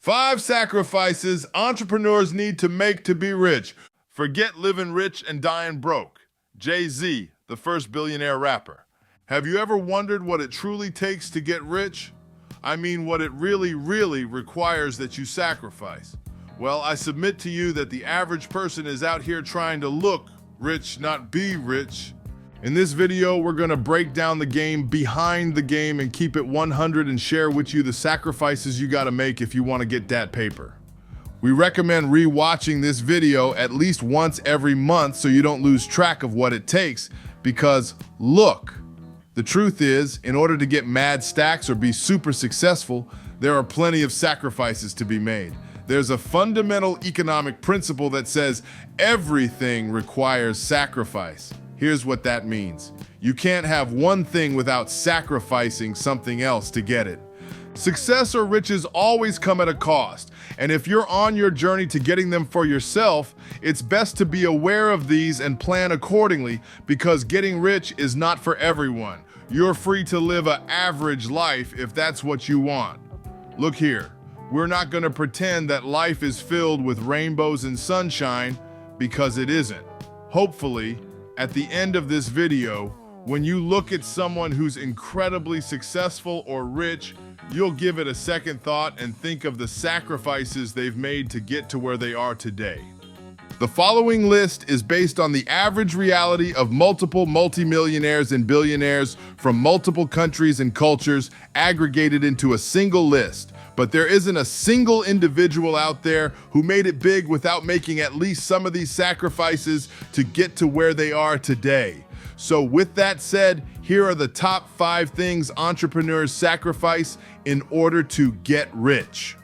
5 sacrifices entrepreneurs need to make to be rich. Forget living rich and dying broke. Jay-Z, the first billionaire rapper. Have you ever wondered what it truly takes to get rich? I mean, what it really requires that you sacrifice. Well, I submit to you that the average person is out here trying to look rich, not be rich. In this video, we're gonna break down the game behind the game and keep it 100 and share with you the sacrifices you gotta make if you wanna get that paper. We recommend re-watching this video at least once every month so you don't lose track of what it takes, because look, the truth is, in order to get mad stacks or be super successful, there are plenty of sacrifices to be made. There's a fundamental economic principle that says everything requires sacrifice. Here's what that means. You can't have one thing without sacrificing something else to get it. Success or riches always come at a cost, and if you're on your journey to getting them for yourself, it's best to be aware of these and plan accordingly, because getting rich is not for everyone. You're free to live an average life if that's what you want. Look here, we're not going to pretend that life is filled with rainbows and sunshine, because it isn't. Hopefully, at the end of this video, when you look at someone who's incredibly successful or rich, you'll give it a second thought and think of the sacrifices they've made to get to where they are today. The following list is based on the average reality of multiple multimillionaires and billionaires from multiple countries and cultures aggregated into a single list. But there isn't a single individual out there who made it big without making at least some of these sacrifices to get to where they are today. So with that said, here are the top 5 things entrepreneurs sacrifice in order to get rich.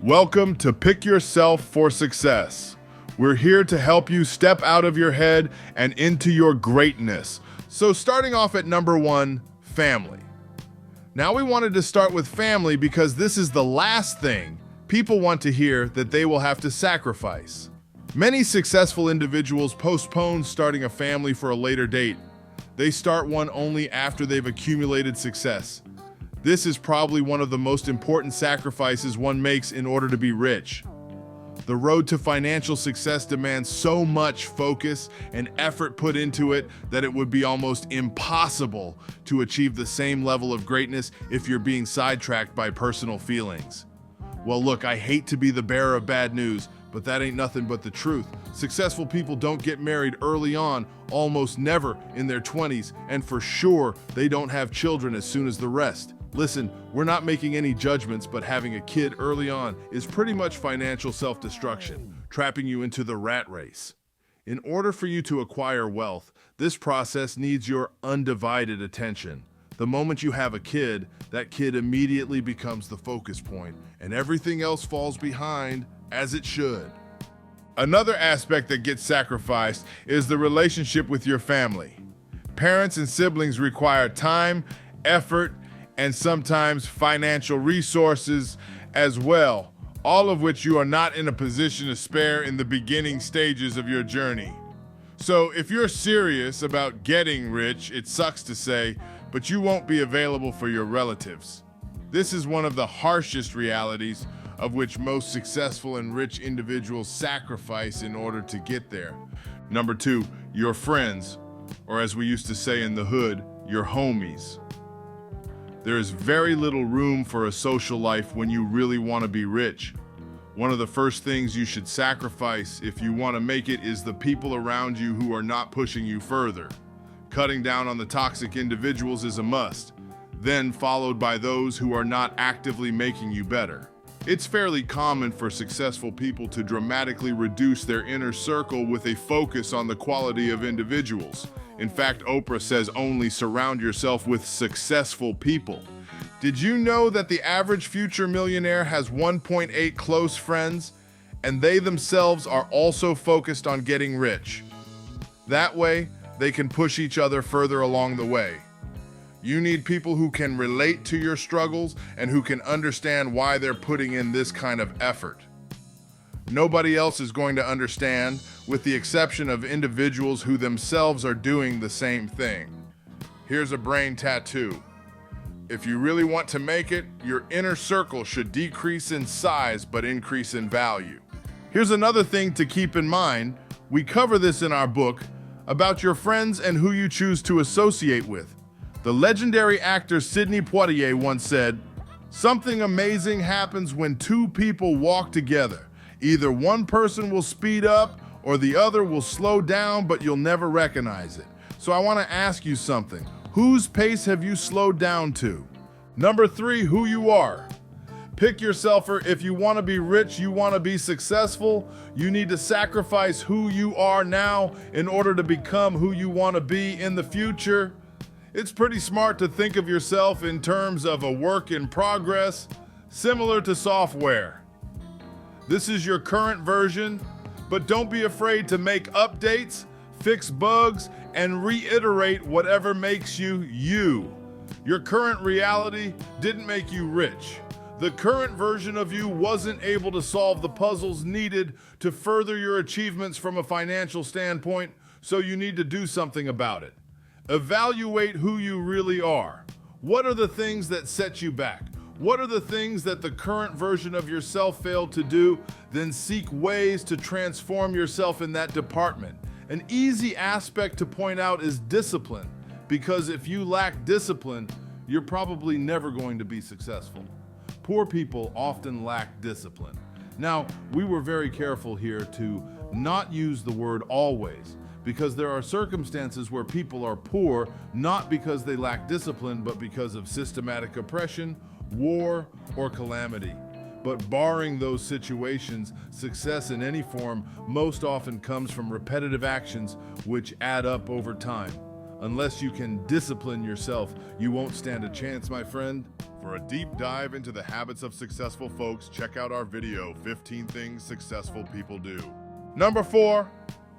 Welcome to Pick Yourself for Success. We're here to help you step out of your head and into your greatness. So starting off at number 1, family. Now we wanted to start with family because this is the last thing people want to hear that they will have to sacrifice. Many successful individuals postpone starting a family for a later date. They start one only after they've accumulated success. This is probably one of the most important sacrifices one makes in order to be rich. The road to financial success demands so much focus and effort put into it that it would be almost impossible to achieve the same level of greatness if you're being sidetracked by personal feelings. Well, look, I hate to be the bearer of bad news, but that ain't nothing but the truth. Successful people don't get married early on, almost never in their 20s, and for sure, they don't have children as soon as the rest. Listen, we're not making any judgments, but having a kid early on is pretty much financial self-destruction, trapping you into the rat race. In order for you to acquire wealth, this process needs your undivided attention. The moment you have a kid, that kid immediately becomes the focus point, and everything else falls behind, as it should. Another aspect that gets sacrificed is the relationship with your family. Parents and siblings require time, effort, and sometimes financial resources as well, all of which you are not in a position to spare in the beginning stages of your journey. So if you're serious about getting rich, it sucks to say, but you won't be available for your relatives. This is one of the harshest realities of which most successful and rich individuals sacrifice in order to get there. Number 2, your friends, or as we used to say in the hood, your homies. There is very little room for a social life when you really want to be rich. One of the first things you should sacrifice if you want to make it is the people around you who are not pushing you further. Cutting down on the toxic individuals is a must, then followed by those who are not actively making you better. It's fairly common for successful people to dramatically reduce their inner circle with a focus on the quality of individuals. In fact, Oprah says only surround yourself with successful people. Did you know that the average future millionaire has 1.8 close friends, and they themselves are also focused on getting rich? That way, they can push each other further along the way. You need people who can relate to your struggles and who can understand why they're putting in this kind of effort. Nobody else is going to understand, with the exception of individuals who themselves are doing the same thing. Here's a brain tattoo. If you really want to make it, your inner circle should decrease in size but increase in value. Here's another thing to keep in mind. We cover this in our book about your friends and who you choose to associate with. The legendary actor Sidney Poitier once said, "Something amazing happens when two people walk together. Either one person will speed up or the other will slow down, but you'll never recognize it." So I want to ask you something. Whose pace have you slowed down to? Number 3, who you are. Pick yourself. If you want to be rich, you want to be successful, you need to sacrifice who you are now in order to become who you want to be in the future. It's pretty smart to think of yourself in terms of a work in progress, similar to software. This is your current version, but don't be afraid to make updates, fix bugs, and reiterate whatever makes you you. Your current reality didn't make you rich. The current version of you wasn't able to solve the puzzles needed to further your achievements from a financial standpoint, so you need to do something about it. Evaluate who you really are. What are the things that set you back? What are the things that the current version of yourself failed to do? Then seek ways to transform yourself in that department. An easy aspect to point out is discipline, because if you lack discipline, you're probably never going to be successful. Poor people often lack discipline. Now, we were very careful here to not use the word always, because there are circumstances where people are poor not because they lack discipline, but because of systematic oppression, war, or calamity. But barring those situations, success in any form most often comes from repetitive actions which add up over time. Unless you can discipline yourself, you won't stand a chance, my friend. For a deep dive into the habits of successful folks, check out our video, 15 Things Successful People Do. Number 4,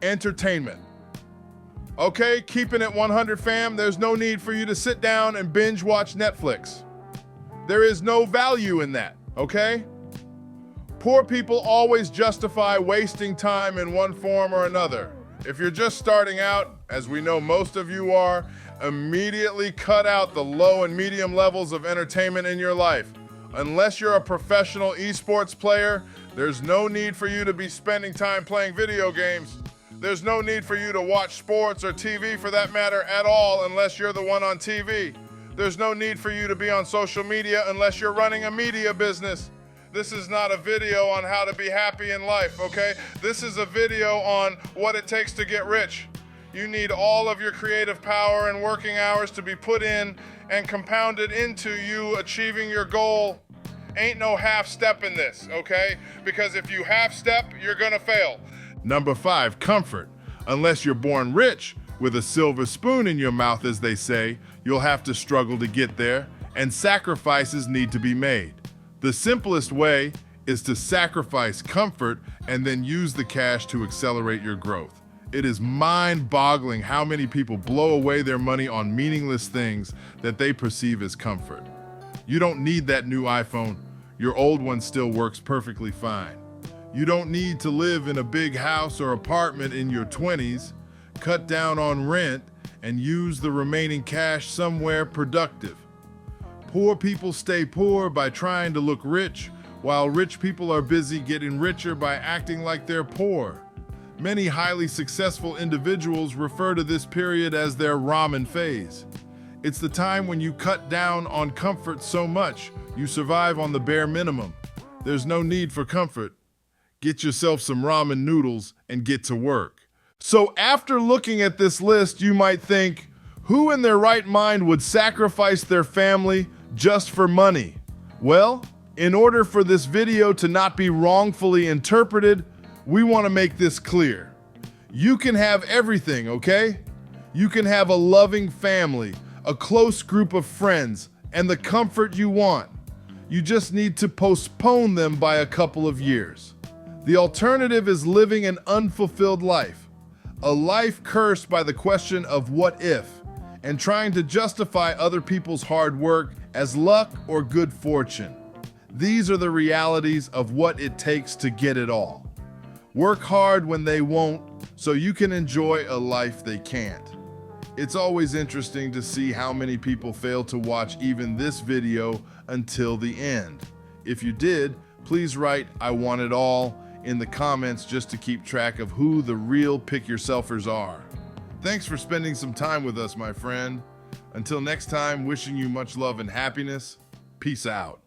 entertainment. Okay, keeping it 100 fam, there's no need for you to sit down and binge watch Netflix. There is no value in that, okay? Poor people always justify wasting time in one form or another. If you're just starting out, as we know most of you are, immediately cut out the low and medium levels of entertainment in your life. Unless you're a professional esports player, there's no need for you to be spending time playing video games. There's no need for you to watch sports or TV for that matter at all unless you're the one on TV. There's no need for you to be on social media unless you're running a media business. This is not a video on how to be happy in life, okay? This is a video on what it takes to get rich. You need all of your creative power and working hours to be put in and compounded into you achieving your goal. Ain't no half step in this, okay? Because if you half step, you're gonna fail. Number 5, comfort. Unless you're born rich with a silver spoon in your mouth, as they say, you'll have to struggle to get there, and sacrifices need to be made. The simplest way is to sacrifice comfort and then use the cash to accelerate your growth. It is mind-boggling how many people blow away their money on meaningless things that they perceive as comfort. You don't need that new iPhone. Your old one still works perfectly fine. You don't need to live in a big house or apartment in your 20s. Cut down on rent and use the remaining cash somewhere productive. Poor people stay poor by trying to look rich, while rich people are busy getting richer by acting like they're poor. Many highly successful individuals refer to this period as their ramen phase. It's the time when you cut down on comfort so much, you survive on the bare minimum. There's no need for comfort. Get yourself some ramen noodles and get to work. So after looking at this list, you might think, who in their right mind would sacrifice their family just for money? Well, in order for this video to not be wrongfully interpreted, we want to make this clear. You can have everything, okay? You can have a loving family, a close group of friends, and the comfort you want. You just need to postpone them by a couple of years. The alternative is living an unfulfilled life, a life cursed by the question of what if, and trying to justify other people's hard work as luck or good fortune. These are the realities of what it takes to get it all. Work hard when they won't, so you can enjoy a life they can't. It's always interesting to see how many people fail to watch even this video until the end. If you did, please write "I want it all" in the comments just to keep track of who the real pick-yourselfers are. Thanks for spending some time with us, my friend. Until next time, wishing you much love and happiness. Peace out.